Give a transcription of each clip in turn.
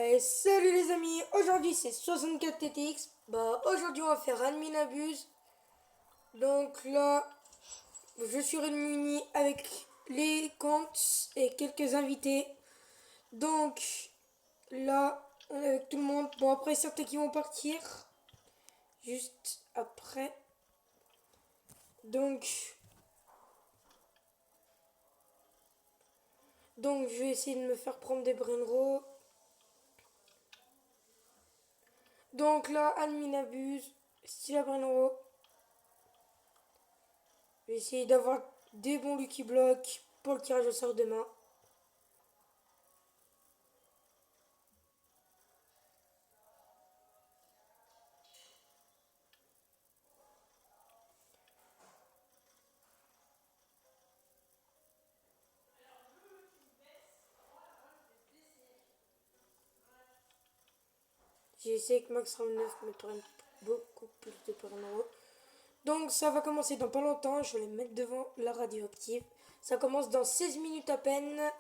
Allez, salut les amis, aujourd'hui c'est 64TTX. Aujourd'hui on va faire admin abuse. Donc là, je suis réuni avec les comptes et quelques invités. Donc là, on est avec tout le monde. Bon, après certains qui vont partir juste après. Donc je vais essayer de me faire prendre des brainrows. Donc là, admin abuse, style à brainrow. Je vais essayer d'avoir des bons Lucky Block pour le tirage au sort demain. J'ai essayé que Max Ram 9 me prenne beaucoup plus de brainrow. Donc ça va commencer dans pas longtemps. Je vais les mettre devant la radioactive. Ça commence dans 16 minutes à peine.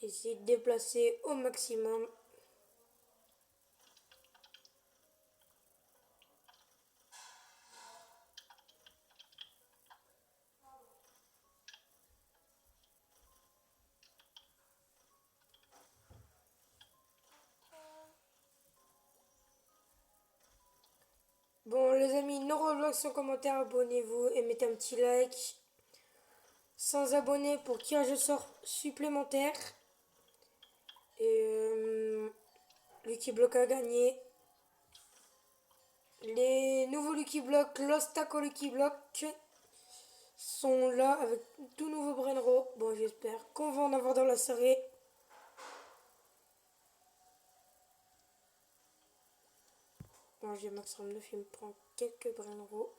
Je vais essayer de déplacer au maximum. Bon les amis, no Roblox en commentaire, abonnez-vous et mettez un petit like. Sans abonnés pour tirage au sort supplémentaire. Et Lucky Block a gagné. Les nouveaux Lucky Block, Lost Taco Lucky Block sont là avec tout nouveau brainrow. Bon, j'espère qu'on va en avoir dans la soirée. Bon, j'ai Max Ram 9, il me prend quelques brainrow.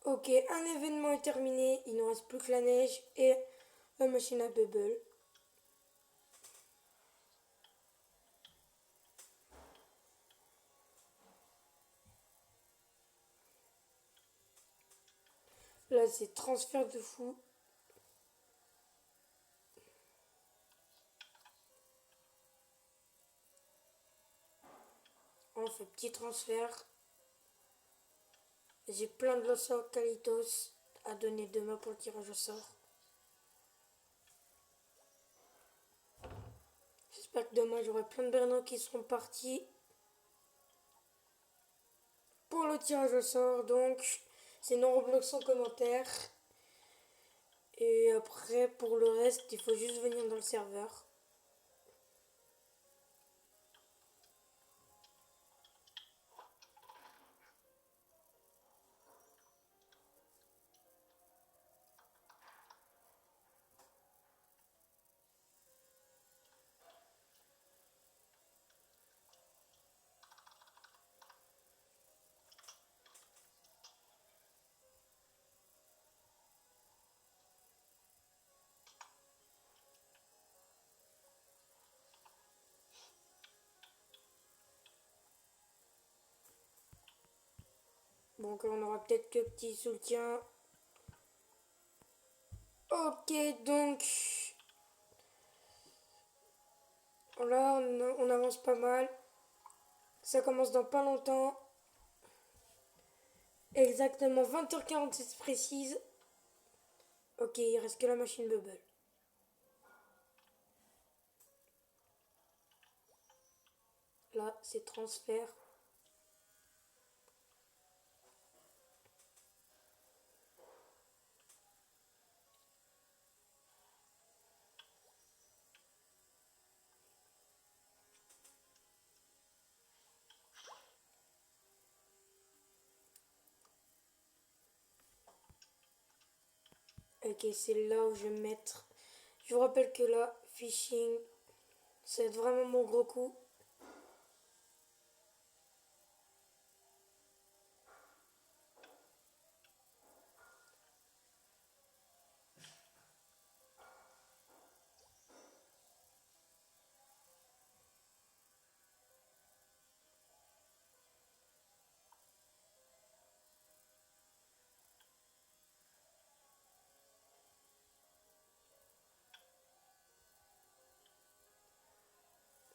Ok, un événement est terminé. Il ne reste plus que la neige et la machine à bubble. Là, c'est transfert de fou. On fait petit transfert. J'ai plein de Loso Kalitos à donner demain pour le tirage au sort. J'espère que demain j'aurai plein de Bernards qui seront partis pour le tirage au sort. Donc, c'est non Roblox en commentaire. Et après, pour le reste, il faut juste venir dans le serveur. Donc, on aura peut-être que petit soutien. Ok, donc là, on avance pas mal. Ça commence dans pas longtemps. Exactement 20h46 précise. Ok, il reste que la machine bubble. Là, c'est transfert. Ok, c'est là où je vais mettre. Je vous rappelle que là, fishing, ça va être vraiment mon gros coup.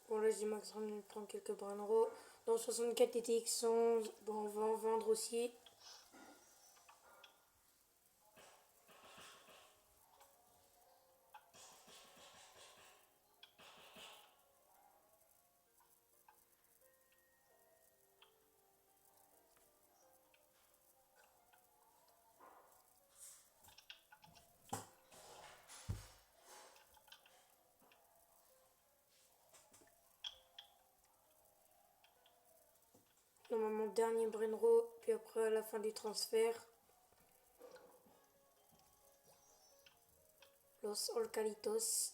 Bon, là, j'ai max de prendre quelques Branro. Dans 64 TTX 11, bon, on va en vendre aussi. Normalement, dernier Brenro, puis après, à la fin du transfert, Los Alcalitos.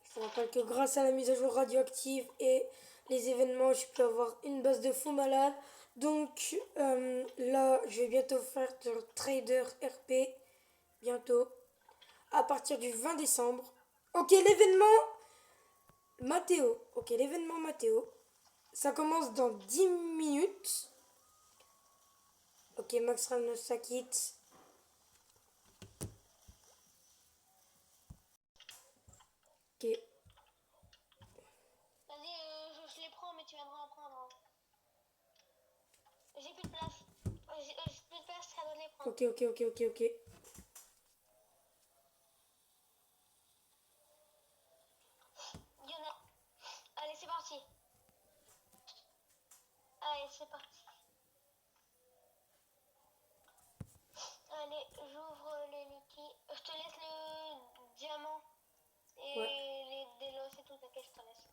Je vous rappelle que grâce à la mise à jour radioactive et les événements, je peux avoir une base de fou malade. Donc là, je vais bientôt faire de trader RP. Bientôt. À partir du 20 décembre. Ok, l'événement Mathéo. Ok, l'événement Mathéo. Ça commence dans 10 minutes. Ok, Max Ramos s'acquitte. Ok. Vas-y, je les prends, mais tu viendras en prendre. Hein. J'ai plus de place. J'ai plus de place, ça doit les prendre. Ok. Il y en a. Allez, c'est parti. Allez, c'est parti. Allez, j'ouvre les liquides. Je te laisse le diamant et Ouais. les délos et tout, t'inquiète, je te laisse.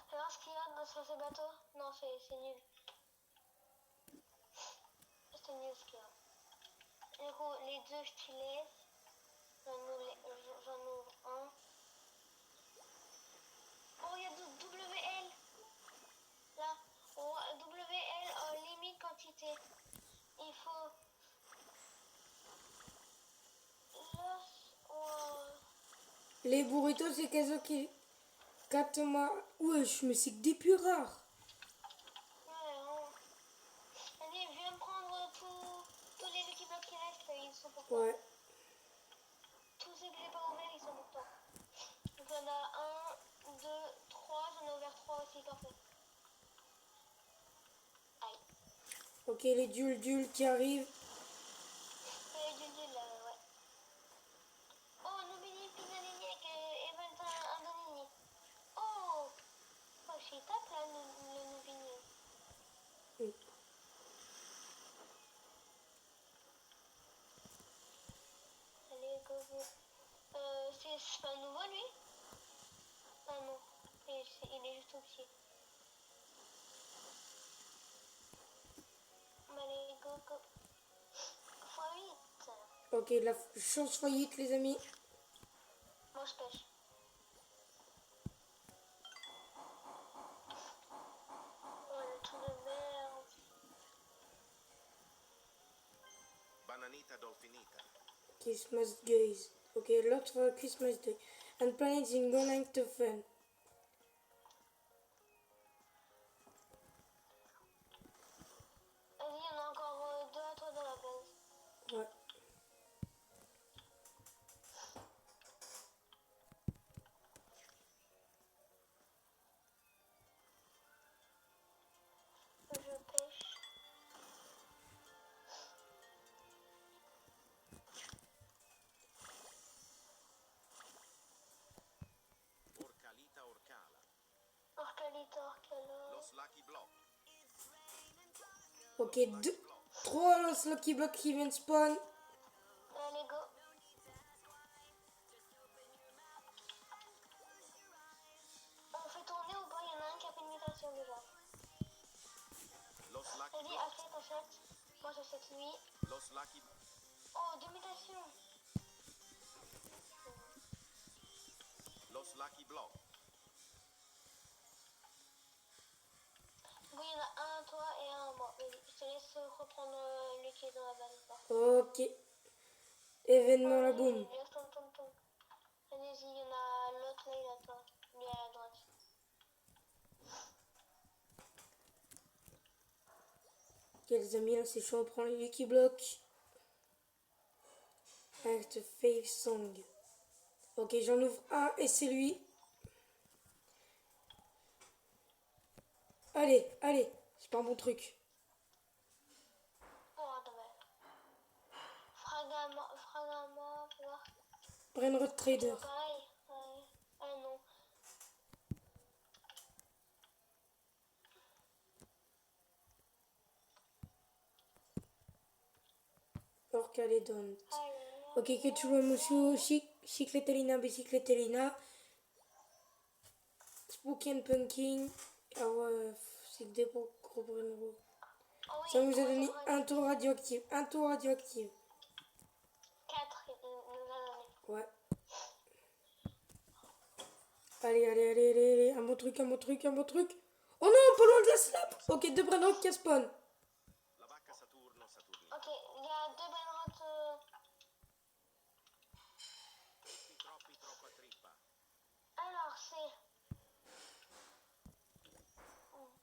Fais voir ce qu'il y a sur ce bateau. Non, c'est nul. C'est nul ce qu'il y a. Du coup, les deux, je te laisse. J'en ouvre un. Oh, il y a WL. Là. Oh, WL en limite quantité. Il faut. Là. Oh. Les burritos, c'est Kazo qui. 4 mois. Wesh, mais c'est que des plus rares. Ouais, allez, viens me prendre tous les équipements qui restent. Ils sont pour toi. Ouais. Tous ceux que j'ai pas ouverts, ils sont pour toi. Donc, il y en a 1, 2, 3. J'en ai ouvert 3 aussi, parfait. Aïe. Ok, les duels qui arrivent. Là, ouais. Oh, Nubini, Pinaliniek, Event Andonini. Oh, oh, je tape là, le Nubini. Oui. Allez, go, go. C'est pas nouveau, lui? Ah non, il est juste au pied. Allez, go, go. x8. Ok, la chance faillite, les amis. Moi, je pêche. Oh, le trou de merde. Bananita dolfinita. Christmas Days. Ok, lot for Christmas Day. And planets in going to fun. Vas-y, il y en a encore 2 à toi dans la base. Ouais. Je pêche. Orcalita orcala. Orcalita, orcala. Los Lucky Block. Ok, 3 Los Lucky Block qui viennent spawn. Vas-y, achète. Moi j'achète lui. Los Lucky... Oh, deux mutations. Los Lucky Block. Bon, il y en a un toi et un moi. Vas-y, je te laisse reprendre le qui est dans la balle. Ok. Événement la boum. Laisse tourne. Allez-y, il y en a l'autre là, il attend. Lui à la droite. Ok les amis, là c'est chaud, on prend les Lucky Block. Avec le Fave Song. Ok, j'en ouvre un et c'est lui. Allez, c'est pas un bon truc. Oh, dommage. Fragama, faut voir. Brainrot Trader. Pareil. Ouais. Ah non. Orcaledon. Allez. Ok, Ketchulamushu, Chicletelina, Bicycletelina. Spooky and Punking. Ah ouais, c'est que des gros Brainrot. Oh oui, Ça nous a donné c'est un tour radioactif. 4, il nous a donné. Ouais. Allez. Un bon truc. Oh non, pas loin de la slap. Ok, deux Brainrot qui spawn. La vacca Saturno Saturnita. Ok, il y a deux banderoles. Troppa trippa. Alors, c'est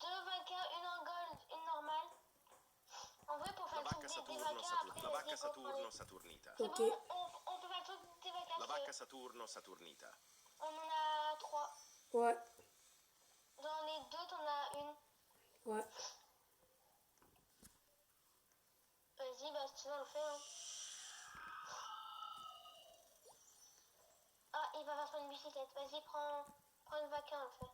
deux vaccas, une en gold, une normale. En vrai, pour faire La le truc vacca des Saturno vaccas, après, La vacca les Saturno Saturnita. c'est Ok. bon, on peut faire le truc des vaccas. La vacca Saturno Saturnita. On en a 3. Ouais. Dans les deux, t'en as une. Ouais. Vas-y, bah, si tu veux, on le fait. Hein. Ah, il va faire sur une bicyclette. Vas-y, prends une vaca, on le fait.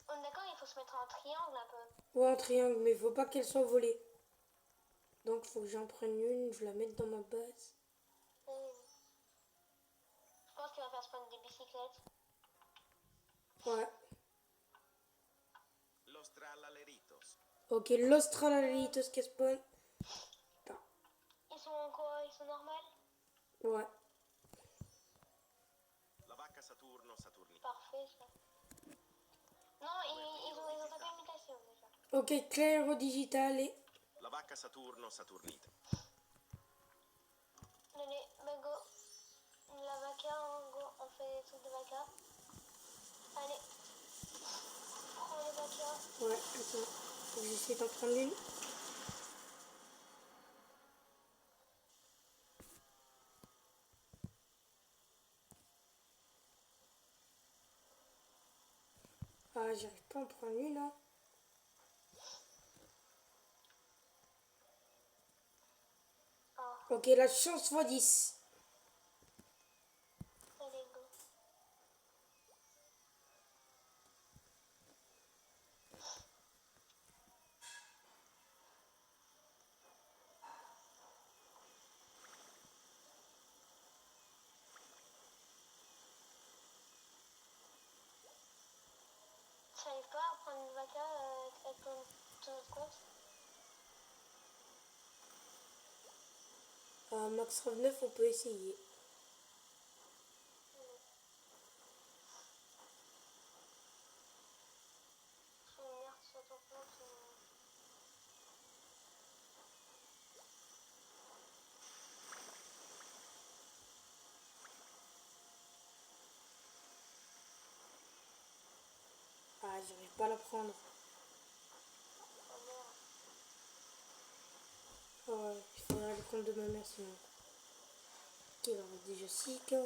On est d'accord, il faut se mettre en triangle un peu. Ouais, un triangle, mais faut pas qu'elle soit volée. Donc faut que j'en prenne une, je la mette dans ma base. Je pense qu'il va faire spawn des bicyclettes. Ouais. Los Trallaleritos. Ok, l'Australalitos qui spawn. Putain. Ils sont en quoi? Ils sont normales? Ouais. La vacca Saturno Saturnita. Parfait, ça. Non, ils ont tapé imitation déjà. Ok, clair digital et... La vacca Saturno Saturnita. Allez, bah go. La vaca, hein, go. On fait des trucs de vaca. Allez. Prends les vacas. Ouais, attends. Faut que j'essaie d'en prendre une. Ah, j'arrive pas à en prendre une, là. Oh, Ok, la chance x 10. allez, go. Tu n'arrives pas à prendre une vaca avec ton autre compte? Max Rev 9, on peut essayer. Je suis une merde sur ton compte. Ah, j'arrive pas à la prendre. Oh merde. Oh, il faudrait le compte de ma mère sinon. Ok, il en reste déjà 6 cas.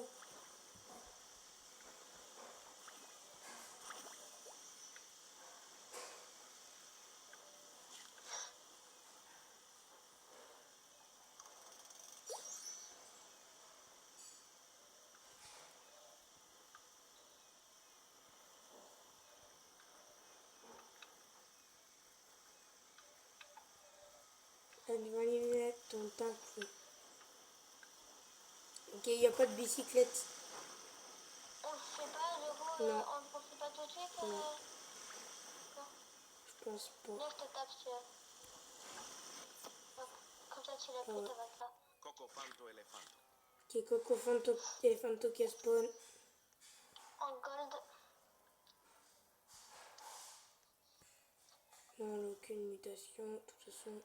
Elle va aller mettre ton tacle. Ok, il n'y a pas de bicyclette. On le fait pas, du coup, Non. on le fait pas tout de suite. Non. D'accord. Je pense pas. Là, je te tape si tu veux. Hop. Comme ça, tu l'as pris, Ouais. ta batte là. Cocofanto elefanto. Ok, Coco Fanto, Elephanto qui spawn. En gold. Non, elle a aucune mutation, de toute façon.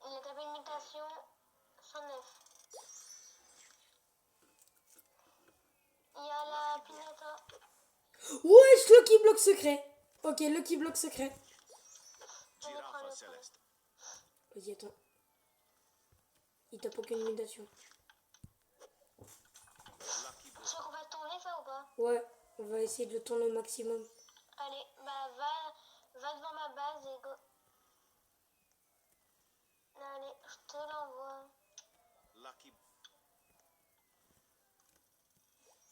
Il a tapé une mutation 109. Il y a la Pinata. Wesh, Lucky Block secret. Ok, Lucky Block secret. Giraffa celeste. Vas-y, attends. Il tape aucune mutation. Lucky Tu block. veux qu'on fasse tourner ça ou pas? Ouais, on va essayer de le tourner au maximum. Allez, bah va devant ma base et go. Allez, je te l'envoie. Lucky.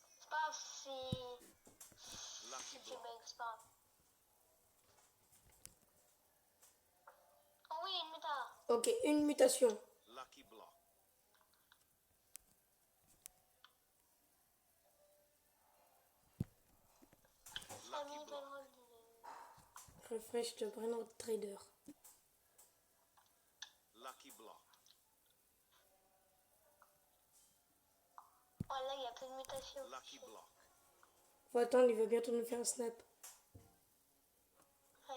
C'est pas grave si Lucky tu block. bugs, c'est pas grave. Oh oui, une méta. Ok, une mutation. Lucky block. Samy Lucky block. Belrod. Refresh de Brainerd Trader. Lucky block. Oh là, il y a plein de mutations. Lucky block. Faut attendre, il va bientôt nous faire un snap. Ouais.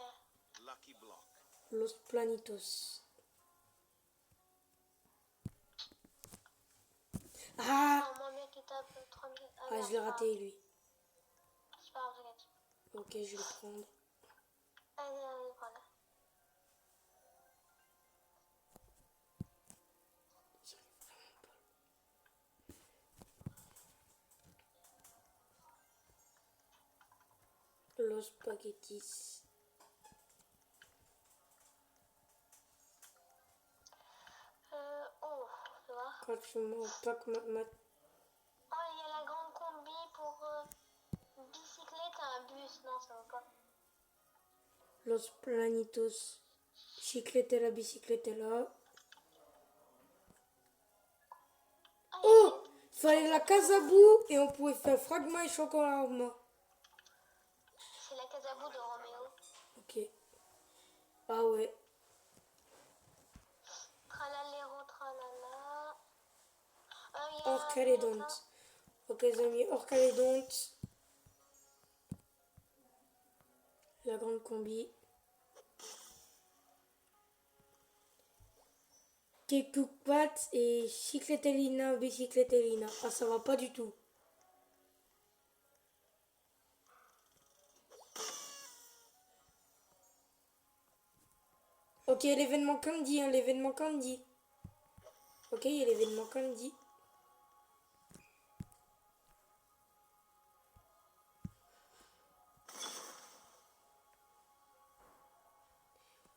Lucky block. Los Planitos. Ah, Non, moi, mec, il tape 3000. ah, je l'ai raté, lui. C'est pas grave, regarde. Ok, je vais le prendre. Allez, voilà. Los Spaghettis. Oh, tu vois. Quand tu m'en pack ma... Oh, il y a la grande combi pour bicyclette et un bus. Non, ça va pas. Los Planitos. Chicletera, bicicletera. Ah, Oh, fallait la Casabou et on pouvait faire Fragma et Chocolat Arma. c'est la Casabou de Roméo. Ok. Ah ouais. Tralalero, tralala. Il y a Orcalédonte. Ok les amis, Orcalédonte. La grande combi. Kekukpat et Chicletelina, Bicycletelina. Ah ça va pas du tout. Ok, l'événement Candy, hein, l'événement Candy. Ok, il y a l'événement Candy.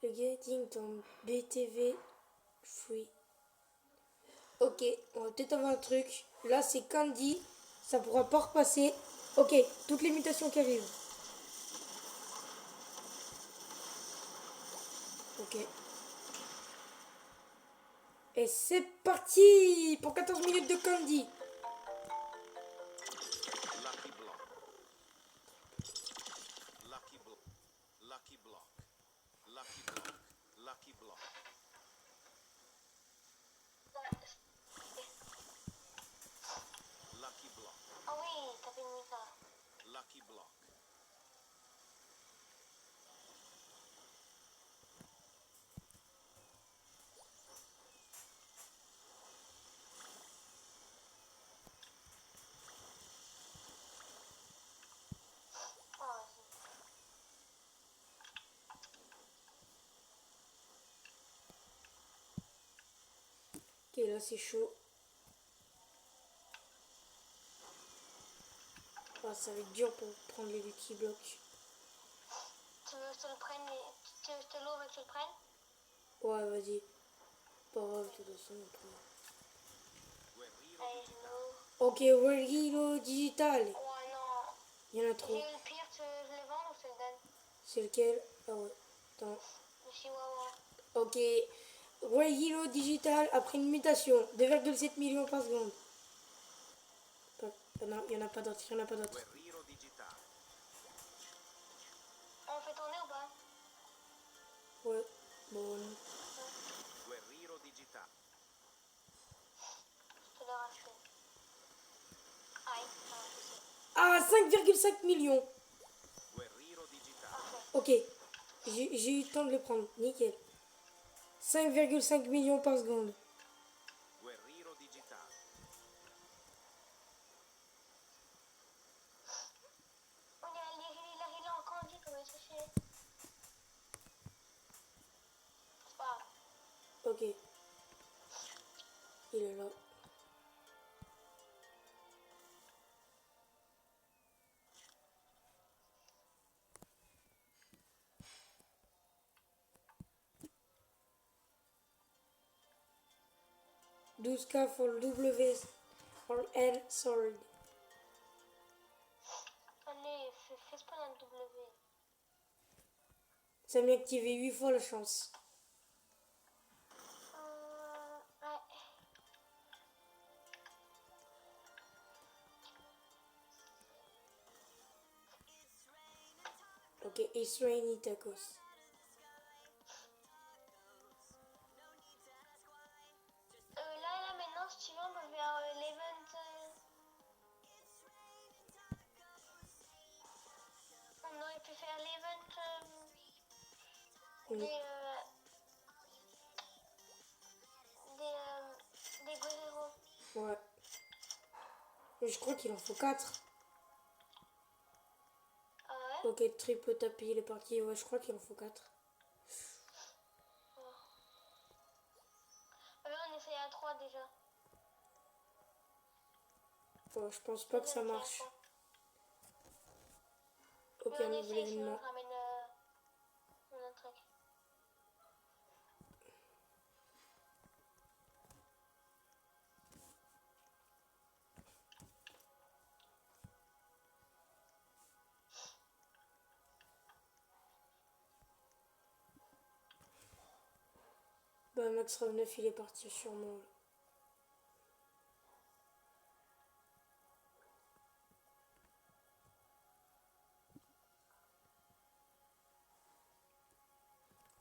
Le getting dans BTV Free. Ok, on va peut-être avoir un truc. Là, c'est Candy. Ça pourra pas repasser. Ok, toutes les mutations qui arrivent. Ok. Et c'est parti pour 14 minutes de Candy. Lucky block. Lucky block. Lucky block. Lucky block. Lucky block. Lucky block. Ah oui, t'as fait une mita. Lucky block. Oh, vas-y. Ok, là, c'est chaud. Ah, ça va être dur pour prendre les Lucky Blocks. Tu veux que je te le prenne tu veux que je te l'ouvre et que tu le prennes? Ouais, vas-y. Pas grave, de toute façon. Après. Guerrero Allez, je digital. l'ouvre. Ok, Wargilo Digital. Oh non. Il y en a trop. J'ai eu le pire, tu veux que je le vende ou je te le donne? C'est lequel? Ah ouais. Attends. Le chihuahua. Ok. Wargilo Digital après une mutation. 2,7 millions par seconde. Ah non, il n'y en a pas d'autres. Il n'y en a pas d'autres. Guerrero digital. Ouais. Bon. Guerriero digitale. Je te l'ai racheté. Aïe, ça va pousser. Ah, 5,5 millions. Guerriero digitale. Parfait. Ok. J'ai eu le temps de le prendre. Nickel. 5,5 millions par seconde. Guerriero digitale. Oh, il a encore dit comment il se fait. C'est pas grave. Ok. Il est là. Douze k pour le W pour le L sword. Allez, fais pas un W. Ça m'est activé 8 fois la chance. Ouais. Ok, it's rainy tacos. Là, maintenant, si tu veux, on peut faire l'event. On aurait pu faire l'event Oui. des guerreros. Ouais. Mais je crois qu'il en faut 4. Ah ouais? Ok, triple tapis, il est parti. Ouais, je crois qu'il en faut 4. On essaye à 3 déjà. Ouais, je pense pas que ça marche. Ok, un On nouvel essaye, sinon événement. je ramène un autre truc. Bah, Max Rev 9, il est parti sûrement.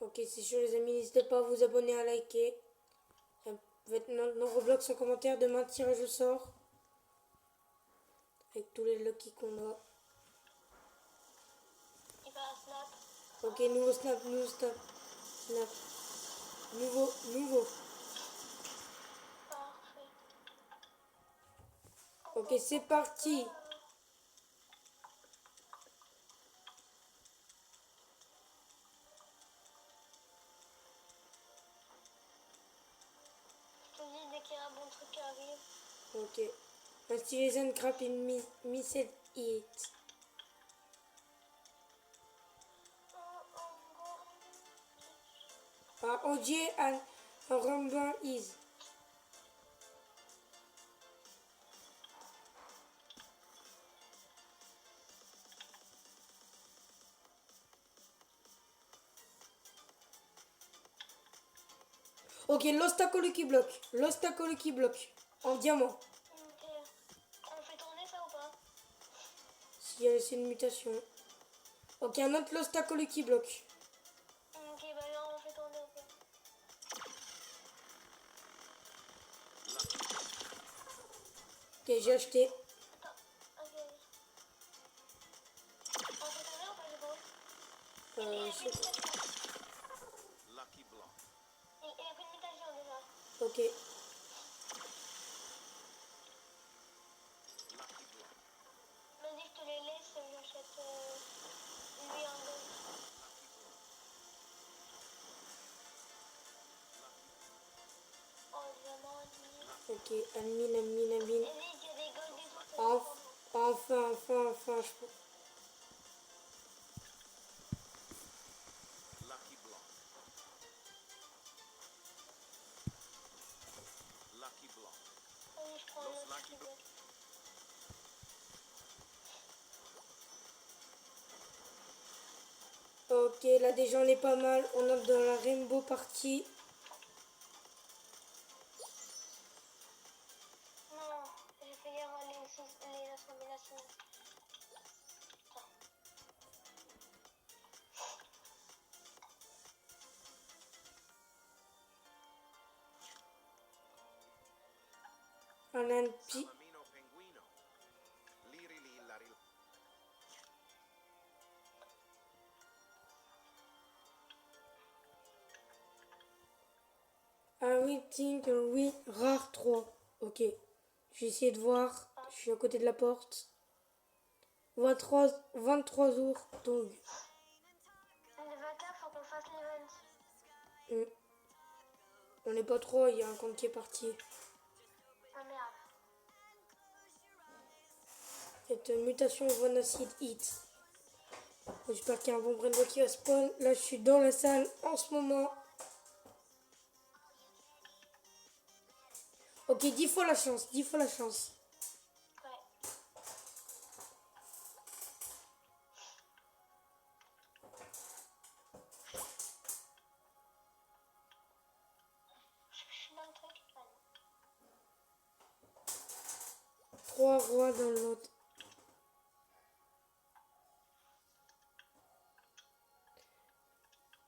Ok, c'est sûr les amis, n'hésitez pas à vous abonner, à liker. Maintenant, Roblox en commentaire, demain tirage au sort. Avec tous les lucky qu'on a. Il va à snap. Ok, nouveau snap, nouveau snap. Snap. Nouveau. Parfait. Ok, c'est parti. Je te dis dès qu'il y a un bon truc qui arrive. Ok. Un stylism crap in missile hit. OG and a rumble is. Ok, l'obstacle qui bloque. L'obstacle qui bloque. En diamant. Ok. On fait tourner ça ou pas? S'il y a c'est une mutation. Ok, un autre l'obstacle qui bloque. Ok, bah là on fait tourner, ok. Ok, j'ai acheté. Attends, ok. On fait tourner ou pas, du coup? Il a fait une C'est- mutation. Lucky block. Il a fait une mutation déjà. Ok. Lucky block. Vas-y, je te les laisse, j'achète lui un gun. Oh, diamant, lui. Ok, admin. Vas-y, il y a des guns et tout, c'est Enfin, bon. enfin. Lucky block. Lucky block. Vas-y, je prends Los l'autre Lucky qui Block. bloque. Ok, là déjà on est pas mal. On est dans la rainbow party. Non, j'ai fait les combinations. Un petit... Salamino penguino. Liri li lari. Ah oui, think, oui, rare 3. Ok. Je vais essayer de voir. Je suis à côté de la porte. 23 jours. Donc, Le 24, faut qu'on fasse l'event. on n'est pas trop. Il y a un compte qui est parti. Ah merde. Cette mutation Von Acid Hit. J'espère qu'il y a un bon brainwalk qui va spawn. Là, je suis dans la salle en ce moment. Ok, 10 fois la chance. 10 fois la chance. Ouais. Je suis dans le truc. Ah non. 3 rois dans l'autre.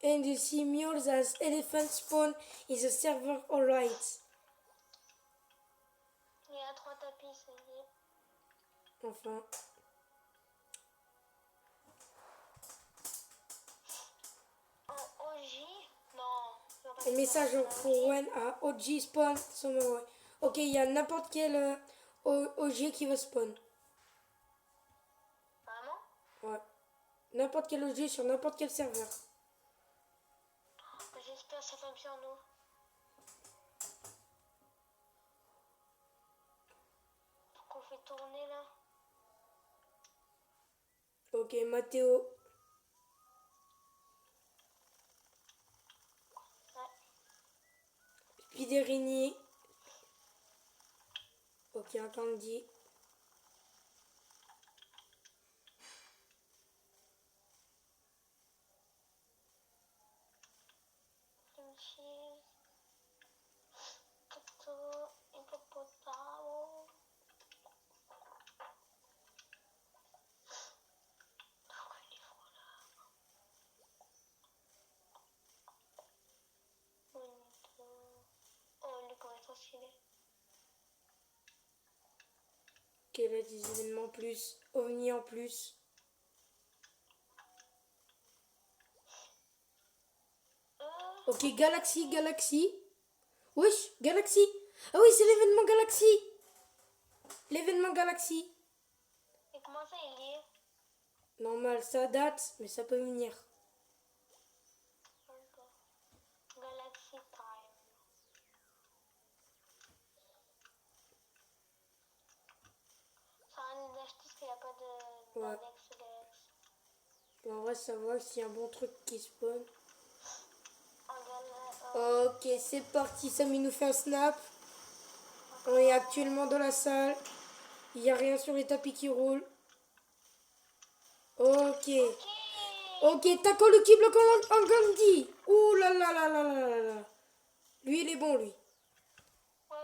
And you see mules as elephant spawn is a server alright. Il y a 3 tapis, ça y est. Enfin. En OJ? Non. Je vois pas Un ce message que c'est. pour when à OG spawn. Ok, il y a n'importe quel OG qui va spawn. Vraiment? Ouais. N'importe quel OG sur n'importe quel serveur. J'espère que ça tombe sur nous. Faut qu'on fait tourner là. Ok, Mathéo. Ouais. Spiderini. Ok, un Candy. Cream cheese. Toto. Hippopotamo. Pourquoi il est froid là? Bonito. Oh, le comment est trop stylé. Ok, là, des événements en plus. OVNI en plus. Ok, Galaxy. Wesh, Galaxy. Ah oui, c'est l'événement Galaxy. L'événement Galaxy. Et comment ça il y est? Normal, ça date, mais ça peut venir. D'accord. Galaxy Time. Ça a rien d'acheter parce qu'il n'y a pas Ouais. d'index Galaxy. On va savoir s'il y a un bon truc qui spawn. En Ok, c'est parti. Samy nous fait un snap. On est actuellement dans la salle. Il n'y a rien sur les tapis qui roulent. Ok. Ok, Taco le qui bloque en Gandhi. Ouh là là là là là là là. Lui, il est bon, lui. Ouais.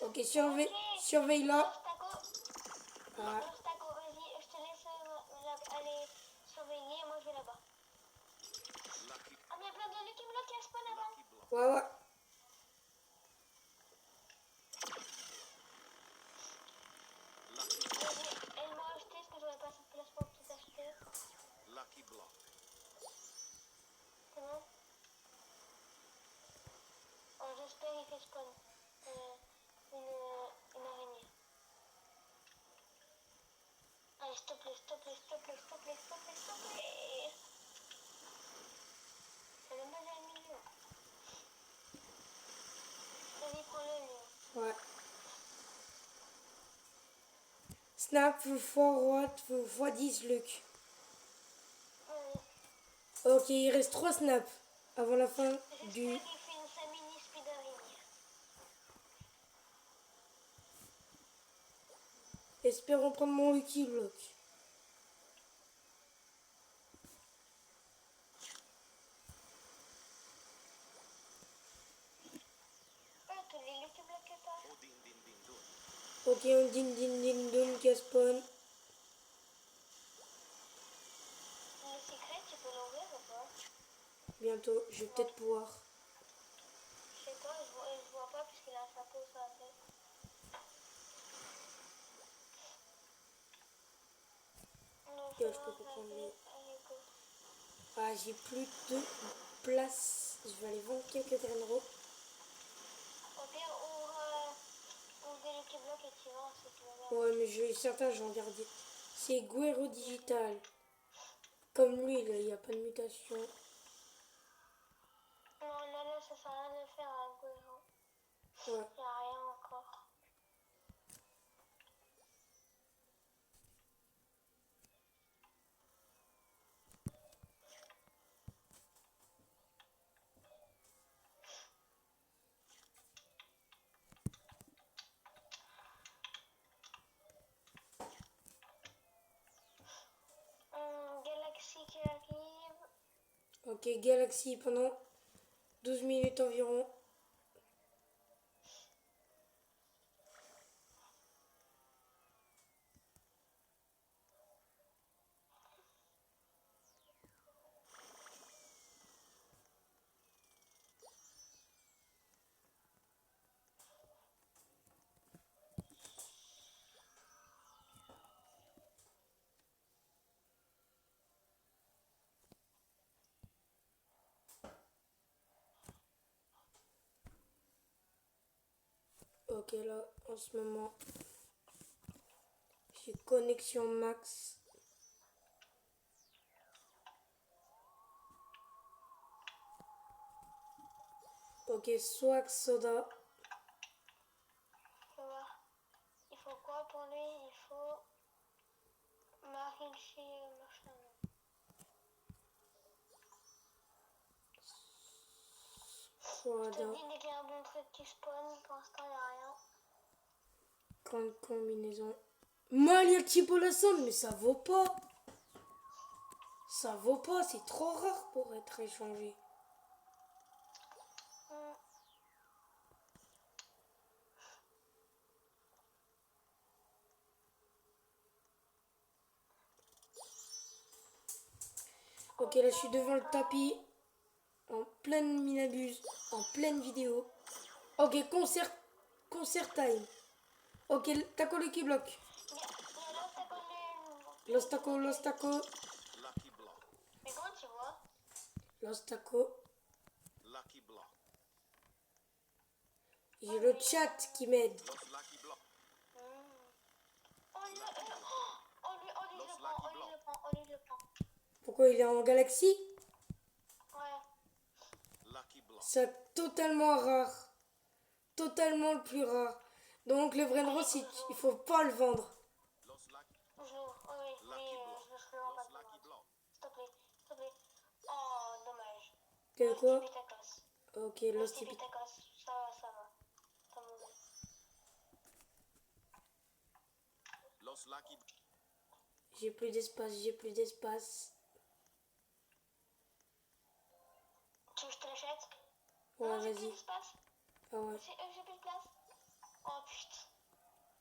Ok, surveille là. Staco. Ah, Staco, vas-y, je te laisse aller surveiller. Moi, je vais là-bas. Lucky, Ah, mais il y a plein de Lucky Block qui spawn là-bas. lucky block. ouais, ouais. Lucky, Vas-y, aide-moi à acheter parce que j'aurais pas assez de place pour tout acheter. lucky block. C'est bon? Oh, j'espère qu'il fait spawn. Une araignée. Allez, s'il te plaît, s'il te plaît, s'il te plaît, s'il te plaît, s'il te plaît, s'il te plaît. C'est le mal à milieu. Vas-y, prends-le, lui. Ouais. Snap, forward, x10, Luc. Vas-y. Ok, il reste 3 snaps avant la fin du... J'espère qu'il fait une Samini speed araignée. Espérons prendre mon Lucky Block. Oh, tous les Lucky Block que t'as. Oh, din, din, din, dun. Ok, on din qui a spawn. Le secret, tu peux l'ouvrir ou pas? Bientôt, je vais peut-être pouvoir. Je sais pas, je vois pas puisqu'il a un chapeau sur la tête. je peux pas prendre lui. Ah, j'ai plus de place. Je vais aller vendre quelques graines. Au pire, ouvre des Lucky Block et tu vends si tu veux bien. Ouais, mais certains, j'en gardé. C'est Guero Digital. Comme lui, là, il n'y a pas de mutation. Non, là, ça sert à rien de faire un Guero. Ouais. Il n'y a rien encore. Galaxy qui arrive. Ok, Galaxy pendant 12 minutes environ. Ok, là, en ce moment, j'ai connexion max. Ok, swag soda. Je vais voir. Il faut quoi pour lui? Il faut Marichi machin. Je te Soda. dis dès qu'il y a un bon truc qui spawn, pour l'instant il n'y a rien. Grande combinaison. Malia Chipolason, mais ça vaut pas. Ça vaut pas, c'est trop rare pour être échangé. Ok, là je suis devant le tapis. En pleine minabuse. En pleine vidéo. Ok, concert time. Ok, taco Lucky Block. Il y a l'obstacle du... Los taco, los taco. Lucky Block. Mais comment tu vois? Los taco. Lucky Block. J'ai le chat qui m'aide. Los Lucky Block. Oh, lui, je le prends, lui, je le prend. Pourquoi il est en galaxie? Ouais. Lucky Block. C'est totalement rare. Totalement le plus rare. Donc le vrai rose, il faut pas le vendre. Los Lucky, Je l'ouvre. Oh, oui, Lucky oui, Block. je le rends pas Los de Lucky Block. S'il te plaît, s'il te plaît. Oh, dommage. Quel quoi? Tipitacos. Ok, Los Los Tipi. Tipitacos, ça va, ça va. Ça me va. Los Lucky J'ai plus d'espace, j'ai plus d'espace. Tu veux que je te l'achète? Ouais, Non, j'ai plus vas-y. d'espace. Ah ouais. J'ai plus de place. Oh putain.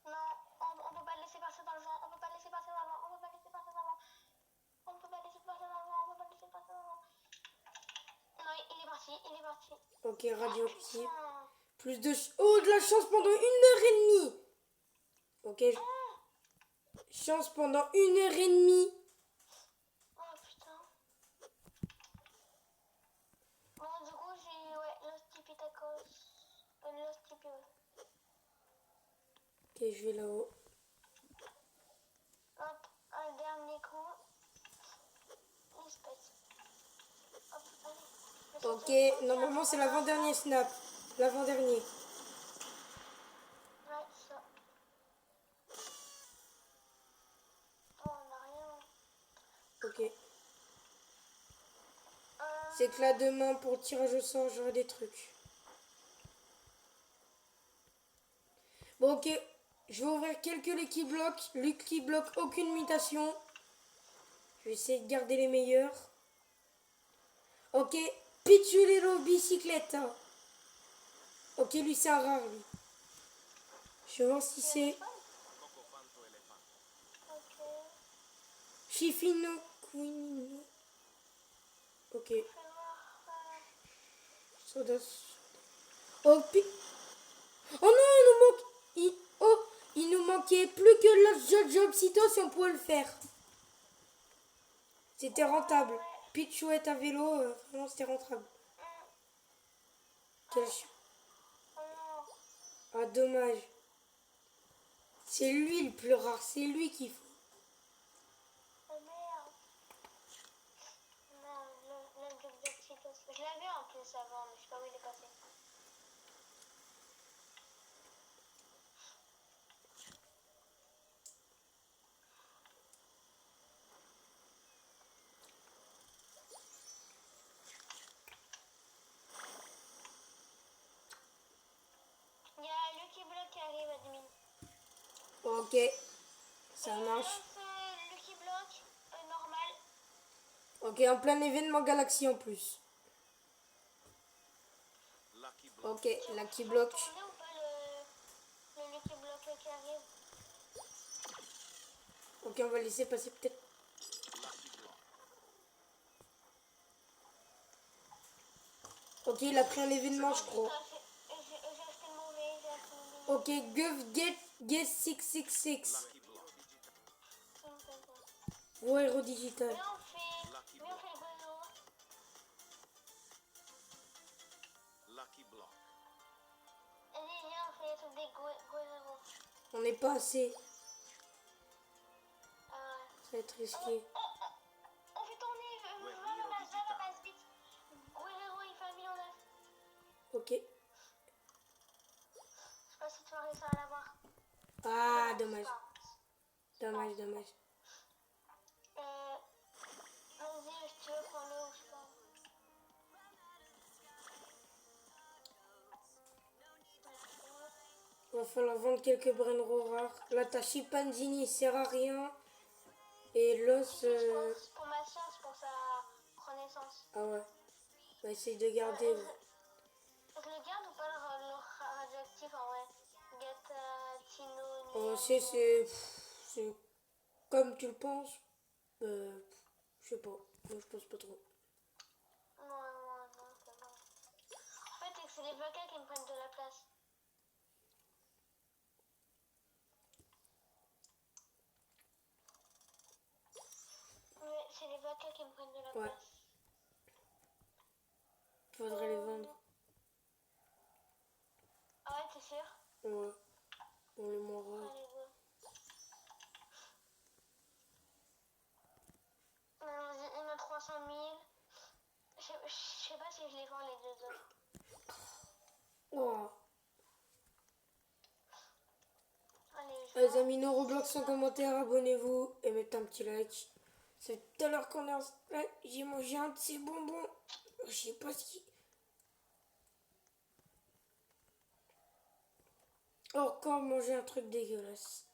Non, on peut pas le laisser passer dans le vent. On peut pas le laisser passer dans le vent. On peut pas le laisser passer dans le vent. On peut pas le laisser passer dans le vent. On peut pas le laisser passer dans le vent. Non, il est parti. Il est parti. Ok, radioactif. Putain. Plus de... Oh, de la chance pendant 1h30. Ok, chance pendant 1h30. Oh putain. Bon, du coup, j'ai... Ouais, Los Tipitacos. Los Tipi, ouais. Ok, je vais là-haut. Hop, un dernier coup. Il se pète. Hop, allez. Ok, normalement c'est l'avant-dernier snap. L'avant-dernier. Ouais, ça. Oh, on n'a rien. Ok. C'est que là demain pour le tirage au sort j'aurai des trucs. Bon ok, je vais ouvrir quelques Lucky Block, aucune mutation. Je vais essayer de garder les meilleurs. Ok, Pichulero bicyclette. Ok, lui c'est un rare lui. Je vais voir si c'est Coco Fanto Elephant. Ok. Chifino Queen. Ok. Fais voir. Soda. Oh, oh non, il nous manque. Il nous manquait plus que le Job Cito si on pouvait le faire. C'était rentable. Pichou est un vélo, vraiment c'était rentable. Quel Oh non. Ah, dommage. C'est lui le plus rare, c'est lui qu'il faut. Oh merde. Non, l'objectif. Je l'avais en plus avant, mais je sais pas où il est passé. Il y a Lucky Block qui arrive, admin. Ok, ça marche. Lucky Block, normal. Ok, en plein événement Galaxy en plus. Lucky block. Ok, Lucky Block. Tourner ou pas le Lucky Block qui arrive? Ok, on va laisser passer peut-être. Lucky block. Ok, il a pris un événement, je crois. J'ai acheté le mauvais, j'ai acheté le mauvais. Ok, Guess 666. Lucky block. Gros héros digital. Mais on fait le réseau. Lucky block. Allez, viens, on fait les trucs des go. On n'est pas assez. Ah ouais. Ça va être risqué. On fait tourner, va la base vite. Guerrero, il fait 1,9 million. Ok. Je sais pas si tu vas réussir à l'avoir. Ah, dommage. Dommage. Vas-y, si tu veux, prends-le ou je sais pas. Va falloir vendre quelques Brenro rares. Là, t'as Chimpanzini, il sert à rien. Et l'os. Je pense pour ma science, pour sa renaissance. Ah ouais. On va essayer de garder. Ouais. Je le garde ou pas le radioactif en vrai? Gatino. Oh, c'est comme tu le penses. Je sais pas. Moi, je pense pas trop. Non, c'est bon. En fait, c'est les vacas qui me prennent de la place. Ouais, c'est les vacas qui me prennent de la Ouais. place. Faudrait les vendre. Ah ouais, t'es sûr? Ouais. On les moins rares. Allez, go. Il y en a 300 000. Je sais pas si je les vends les deux autres. Oh. Allez, je Les amis, nos Roblox en commentaire, abonnez-vous et mettez un petit like. C'est tout à l'heure qu'on est en... Ouais, j'ai mangé un de ces bonbons. Je sais pas ce qui... Encore manger un truc dégueulasse.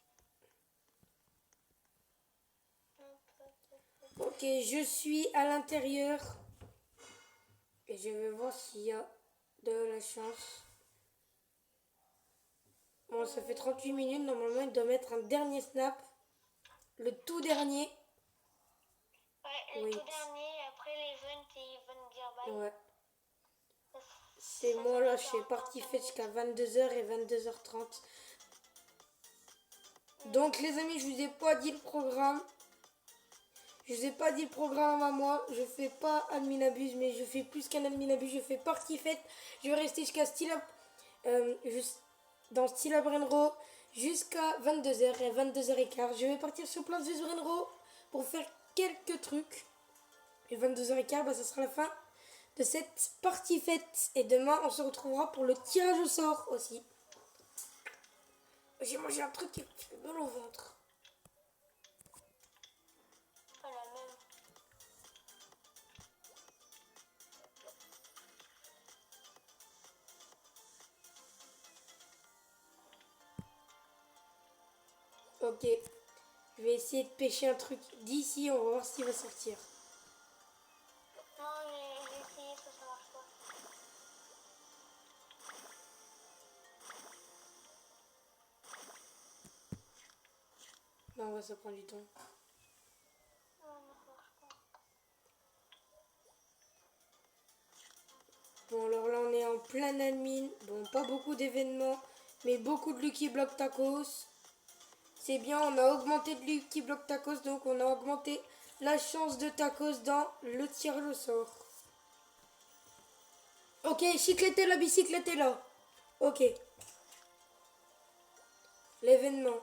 Ok, je suis à l'intérieur. Et je vais voir s'il y a de la chance. Bon, ça fait 38 minutes. Normalement, il doit mettre un dernier snap. Le tout dernier. Ouais, le tout dernier, après l'event et event dire bye. Ouais. C'est moi là, je suis parti fait jusqu'à 22h et 22h30. Donc les amis, je vous ai pas dit le programme. Je vous ai pas dit le programme à moi. Je fais pas Adminabuse, mais je fais plus qu'un Adminabuse. Je fais partie faite. Je vais rester jusqu'à dans Stila Brenro jusqu'à 22h et 22h15. Je vais partir sur Place de Brenro pour faire quelques trucs. Et 22h15, bah, ça sera la fin de cette partie faite. Et demain, on se retrouvera pour le tirage au sort aussi. J'ai mangé un truc qui me fait mal au ventre. Pas la même. Ok. Je vais essayer de pêcher un truc d'ici. On va voir s'il va sortir. Non, j'ai essayé, ça marche pas. Non, ouais, ça prend du temps. Non, ça marche pas. Bon, alors là, on est en plein admin. Bon, pas beaucoup d'événements, mais beaucoup de Lucky Block Tacos. C'est bien, on a augmenté de Lucky Block Tacos, donc on a augmenté la chance de Tacos dans le tirage au sort. Ok, Chiclette est là, bicyclette est là. Ok. L'événement.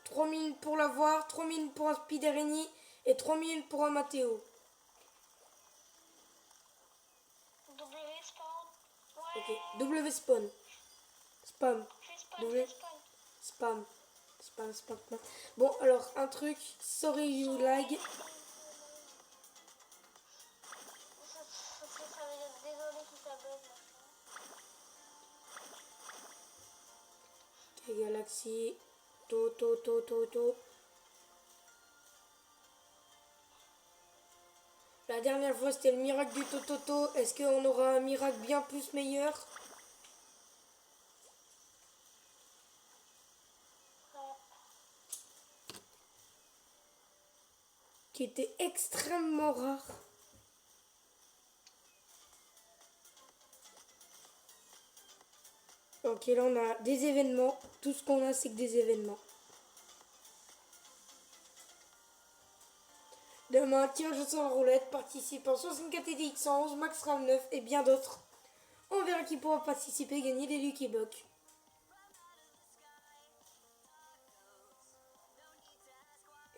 3 minutes pour l'avoir, 3 minutes pour un Spiderini et 3 minutes pour un Matteo. W spawn. Ouais. Ok, W spawn. Spam. Fais spawn, W. fais spawn. Spam. Spam, spam, spam. Bon, alors, un truc. Sorry you lag. Ça veut dire désolé si ça bug. Ok, Galaxy. To. La dernière fois, c'était le miracle du Tototo. Est-ce qu'on aura un miracle bien plus meilleur? Qui était extrêmement rare. Ok, là on a des événements. Tout ce qu'on a, c'est que des événements. Demain, tirage au sort en roulette, participant 64 TDX 111, Max RAM 9 et bien d'autres. On verra qui pourra participer et gagner des Lucky Block.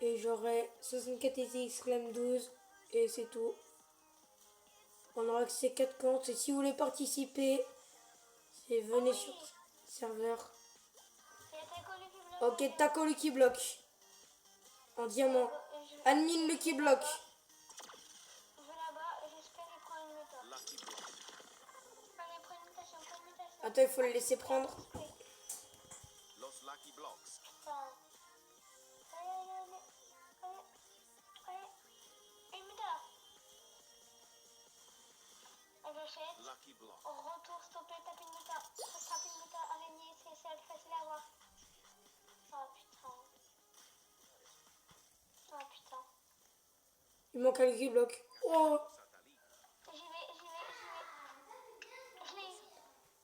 Et j'aurai 64 TDX Slam 12 et c'est tout. On aura que ces 4 comptes et si vous voulez participer, c'est venez sur le serveur. Ok, Taco Lucky Block. En diamant. Admin Lucky Block. Je vais là-bas, j'espère qu'il prend une méthode. Lucky block. Allez, prends une mutation, prends une mutation. Attends, il faut le laisser prendre. Los lucky blocks. Putain. Allez. Une méthode. J'achète. Lucky block. Retour, stopper, taper une méthode. Taper une méthode, araignée, c'est facile à voir. Oh putain. Il manque un Lucky Block. Oh. Satellite. J'y vais. Je l'ai.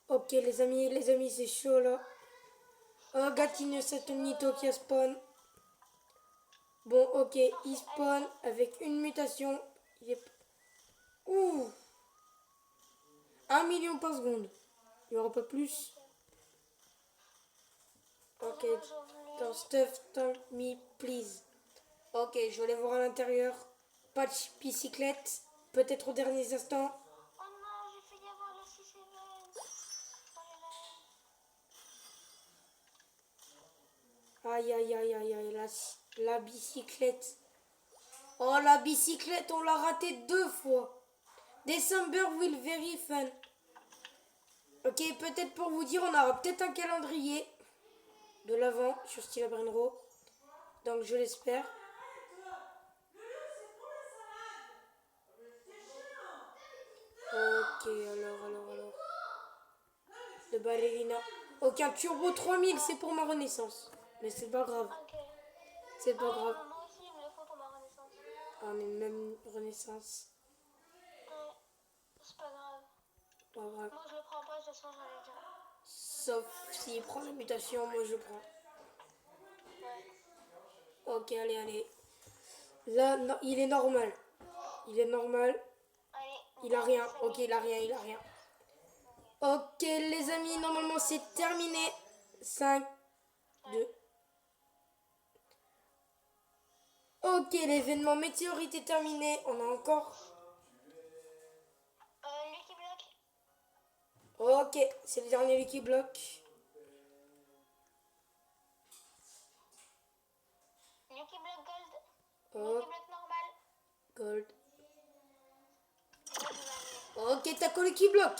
Ok les amis c'est chaud là. Oh Gatine Saturnito qui a spawn. Bon ok, il spawn avec une mutation. Il est... Ouh. 1 million par seconde. Il n'y aura pas plus. Ok, dans stuff, tank me please. Ok, je vais aller voir à l'intérieur. Patch bicyclette. Peut-être aux derniers instants. Oh non, j'ai failli avoir le 6 event. Oh là là. Aïe, la bicyclette. Oh, la bicyclette, on l'a raté 2 fois. December will very fun. Ok, peut-être pour vous dire, on aura peut-être un calendrier de l'avant sur Style Brainro. Donc, je l'espère. Ok, alors. De ballerina. Ok, un turbo 3000, c'est pour ma renaissance. Mais c'est pas grave. Ok. C'est pas grave. Moi aussi, il me le faut pour ma renaissance. Ah, mais même renaissance. Ouais, c'est pas grave. Pas grave. Moi, je le prends pas, de toute façon, j'en ai déjà. Sauf s'il prend la mutation, moi je prends. Ouais. Ok, allez. Là, non, il est normal. Allez. Il a rien. Ok, il a rien. Ok, les amis, normalement c'est terminé. 5, 2. Ok, l'événement météorite est terminé. On a encore. Lucky Block. Ok, c'est le dernier Lucky Block. Lucky Block Gold. Oh, Lucky Block normal. gold. Moi, je vais Ok, Taco Lucky Block. hop,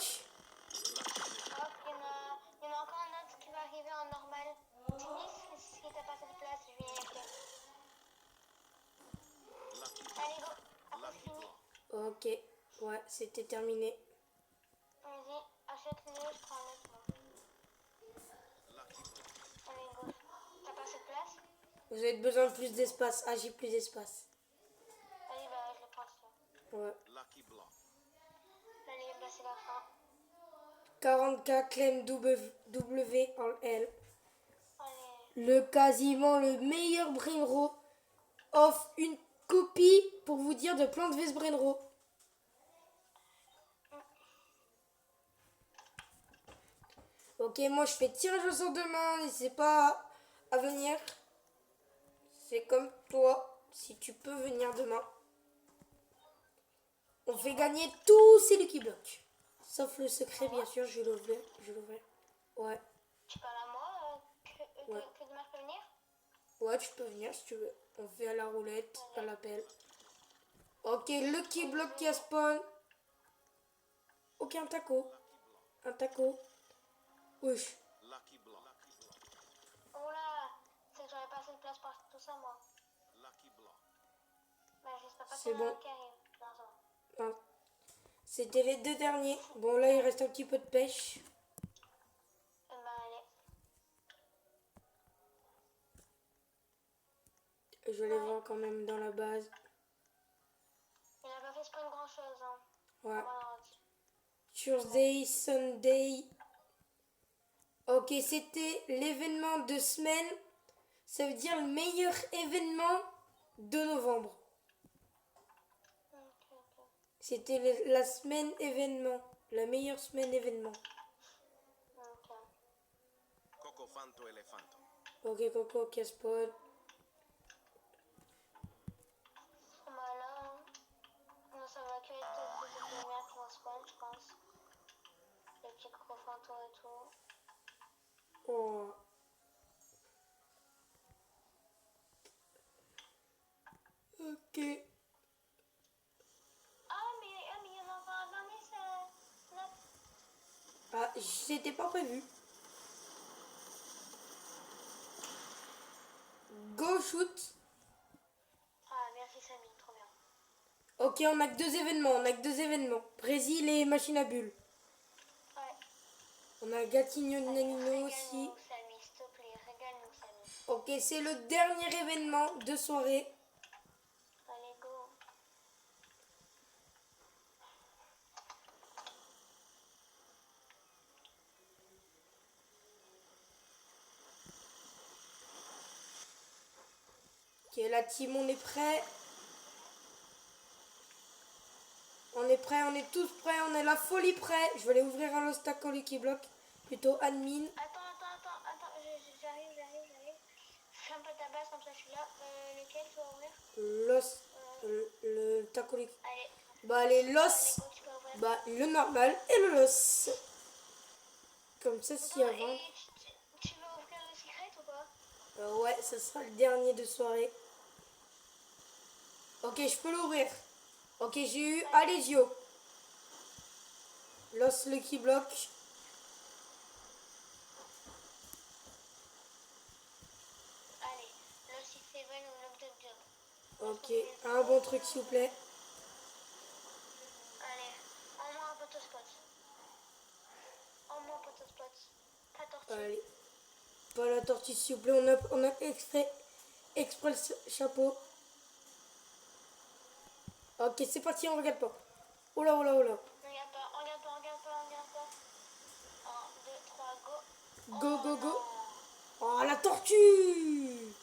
il y en a encore un autre qui va arriver en normal. Tinis, si t'as pas cette place, je viens y appeler. Lucky Allez, go. Après, lucky c'est fini. block. Ok, ouais, c'était terminé. Vas-y, achète-le, je prends l'autre, moi. Lucky block. Allez, go. T'as pas cette place? Vous avez besoin de plus d'espace. Ah, j'ai plus d'espace. Allez, bah, je le prends, ça. Ouais. Lucky block. Allez, bah, c'est la fin. 40K claim W en L. Allez. Le quasiment le meilleur Brimro offre une copie pour vous dire de Plante vs Brenro. Ok, moi je fais tirage au sort demain, n'hésitez pas à venir. C'est comme toi, si tu peux venir demain. On fait gagner tous ces Lucky Blocks. Sauf le secret, bien sûr, je vais l'ouvrir. Ouais. Tu parles à moi Ouais. que demain je peux venir? Ouais, tu peux venir si tu veux. On fait à la roulette, à l'appel. Ok, Lucky Block qui a spawn. Ok, un taco. Un taco. Wesh. Lucky block. Oh là, c'est que j'aurais pas assez de place pour tout ça, moi. Lucky block. Bah, j'espère pas C'est qu'il y en a bon. un qui arrive. Non, ça va. Non. C'était les 2 derniers. Bon, là, il reste un petit peu de pêche. Bah, allez. Je vais les voir quand même dans la base. Il a pas fait spawn grand chose, hein. Ouais. Voilà. Tuesday, Sunday. Ok, c'était l'événement de semaine. Ça veut dire le meilleur événement de novembre. Ok. C'était la semaine événement. La meilleure semaine événement. Ok. Coco fanto elefanto. Ok, Coco, Caspod. Bah là, non, ça va que être des lumières qui vont spawn, je pense. Les petits crofantons et tout. Oh. Ok. Mais il y en a encore un dernier, c'est... Là. Ah, c'était pas prévu. Go shoot. Ah, merci Samy, trop bien. Ok, on a que 2 événements. On a que 2 événements. Brésil et machine à bulles. Ouais. On a Gatigno de Allez, Nanino aussi. régale-nous, Samy, s'il te plaît, régale-nous, Samy. Ok, c'est le dernier événement de soirée. Allez, go. Ok, la team, on est prêt. On est prêt, on est tous prêts, on est la folie prêt. Je vais aller ouvrir un Lost Taco Lucky Block. Plutôt admin. Attends, j'arrive. Ferme pas ta base, comme ça je suis là. Lequel tu vas ouvrir? Lost. Le Taco Lucky. Allez. Bah, les Allez, Los. go, tu peux ouvrir. Bah, le normal et le Los. Comme ça, si Attends, avant. et tu veux ouvrir le secret ou pas? Ouais, ça sera le dernier de soirée. Ok, je peux l'ouvrir. Ok, j'ai eu Alesio. Los Lucky Block. Allez, le 6-7 ou le Dog Job. Ok, un bon truc s'il vous plaît. Allez, en-moi un poteau spot. Pas tortue. Allez. Pas la tortue s'il vous plaît. On a exprès le chapeau. Ok, c'est parti, on regarde pas. Oh là. Regarde pas. 1, 2, 3, go. Go, Oh go, go. non. Oh, la tortue.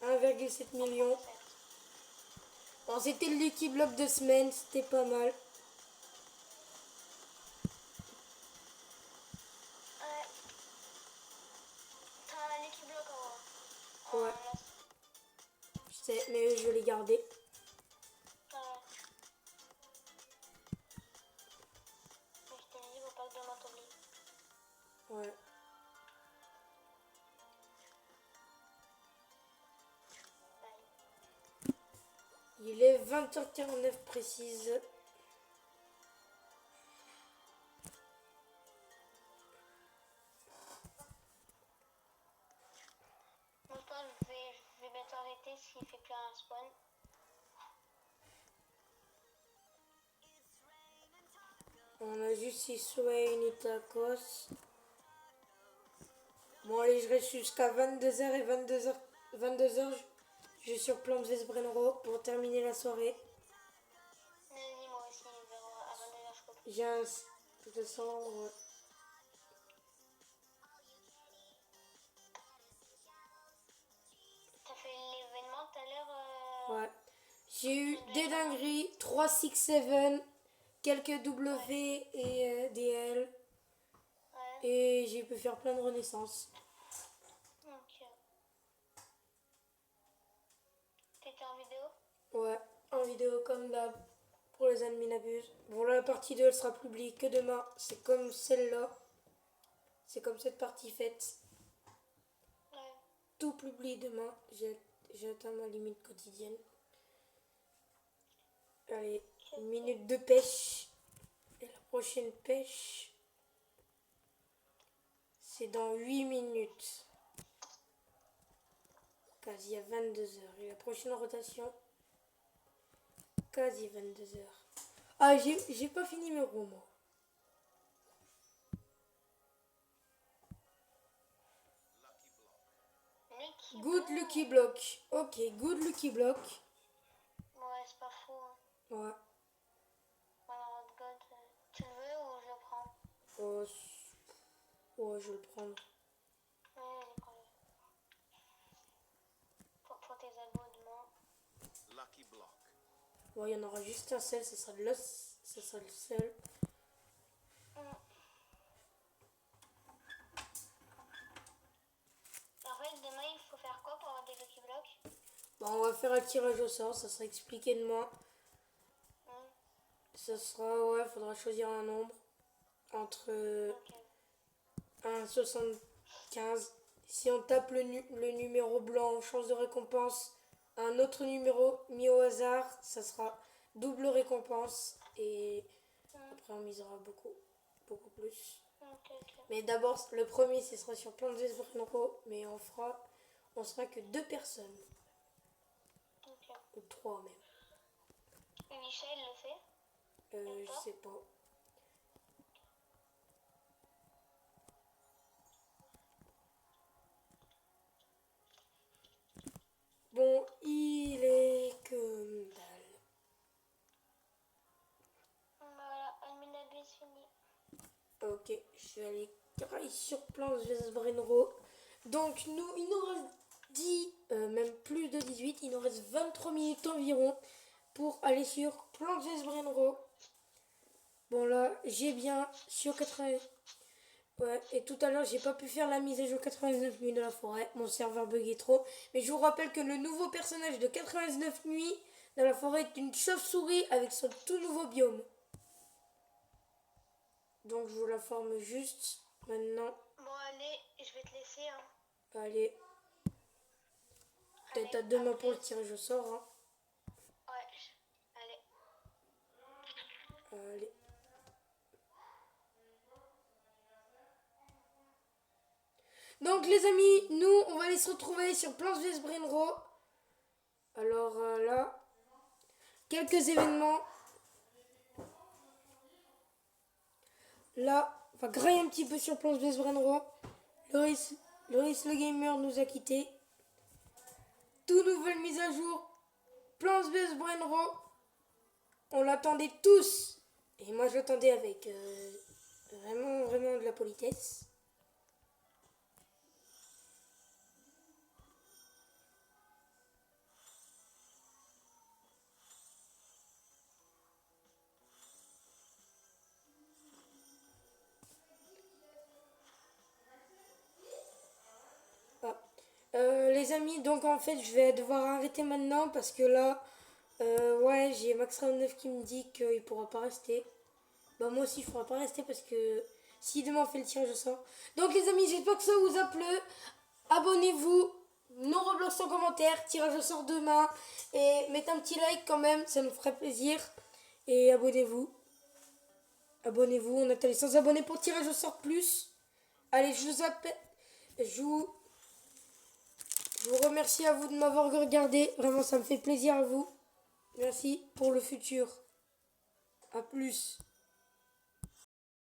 Putain, 1,7 million. c'est- Bon, c'était le Lucky Block de semaine, c'était pas mal. Ouais. T'as un Lucky Block en haut. Ouais. Je sais, mais je l'ai gardé. Mais je t'ai dit, faut pas que demain t'oublies. Ouais. Allez. Il est 20h49 précise. Moi, je pense que je vais bientôt arrêter s'il fait plus un spawn. On a juste Iswain et Tacos. Bon, allez, je reste jusqu'à 22h et 22h, je suis sur Plante vs Brenro pour terminer la soirée. Vas-y, moi aussi, à 22h, je coupe. J'ai un... De toute façon, ouais. T'as fait l'événement, t'as l'air... Ouais. J'ai eu des dingueries, 3, 6, 7, quelques W et des L. Ouais. Et j'ai pu faire plein de renaissances. Ok. T'étais en vidéo? Ouais, en vidéo comme d'hab, pour les admins abusent. Bon là, la partie 2, elle sera publiée que demain. C'est comme celle-là. C'est comme cette partie faite. Ouais. Tout publié demain. J'ai atteint ma limite quotidienne. Allez, une minute de pêche. Et la prochaine pêche, c'est dans 8 minutes. Quasi à 22 heures. Et la prochaine rotation, quasi 22 heures. Ah, j'ai pas fini mes roues, moi. Lucky Good Block. Lucky Block. Ok, good Lucky Block. Ouais, c'est pas fou. Hein. Ouais. Alors, God, tu le veux ou je le prends? Oh, ouais, je vais le prendre. Ouais, allez, prends-le. Pour tes abonnements. Lucky block. Ouais, il y en aura juste un seul, ce sera le seul. En fait, demain, il faut faire quoi pour avoir des Lucky Blocks? Bon, on va faire un tirage au sort, ça sera expliqué demain. Ça sera, ouais, faudra choisir un nombre entre Ok. 1 et 75. Si on tape le numéro blanc, chance de récompense, un autre numéro mis au hasard, ça sera double récompense. Et après, on misera beaucoup plus. Ok. Mais d'abord, le premier, ce sera sur Plants vs Brainro, mais on sera que 2 personnes, Ok. ou 3 même. Et Michel le fait? Je sais pas. Bon, il est comme dalle. Voilà, Alminabus fini. Ok, je vais aller grailler sur Plants vs Brainro. Donc, il nous reste 10, même plus de 18, il nous reste 23 minutes environ pour aller sur Plants vs Brainro. Bon, là, j'ai bien sur 80. Ouais, et tout à l'heure, j'ai pas pu faire la mise à jour 99 nuits de la forêt. Mon serveur buguait trop. Mais je vous rappelle que le nouveau personnage de 99 nuits dans la forêt est une chauve-souris avec son tout nouveau biome. Donc, je vous la forme juste maintenant. Bon, allez, je vais te laisser. Hein. Allez. Peut-être à demain pour le tirage au sort. Hein. Ouais, allez. Allez. Donc les amis, nous on va aller se retrouver sur Plants vs Brainro. Alors là, quelques événements. Là, on va grailler un petit peu sur Plants vs Brainro. Loris le gamer nous a quittés. Tout nouvelle mise à jour. Plants vs Brainro. On l'attendait tous. Et moi j'attendais avec vraiment de la politesse. Les amis, donc en fait je vais devoir arrêter maintenant parce que là, ouais, j'ai Max Round 9 qui me dit qu'il pourra pas rester. Bah moi aussi il faudra pas rester parce que si demain on fait le tirage au sort. Donc les amis, j'espère que ça vous a plu. Abonnez-vous, non Roblox en commentaire, tirage au sort demain. Et mettez un petit like quand même, ça nous ferait plaisir. Et abonnez-vous. Abonnez-vous, on attend les 100 abonnés pour tirage au sort plus. Allez, je vous appelle. Je vous remercie à vous de m'avoir regardé. Vraiment, ça me fait plaisir à vous. Merci pour le futur. A plus.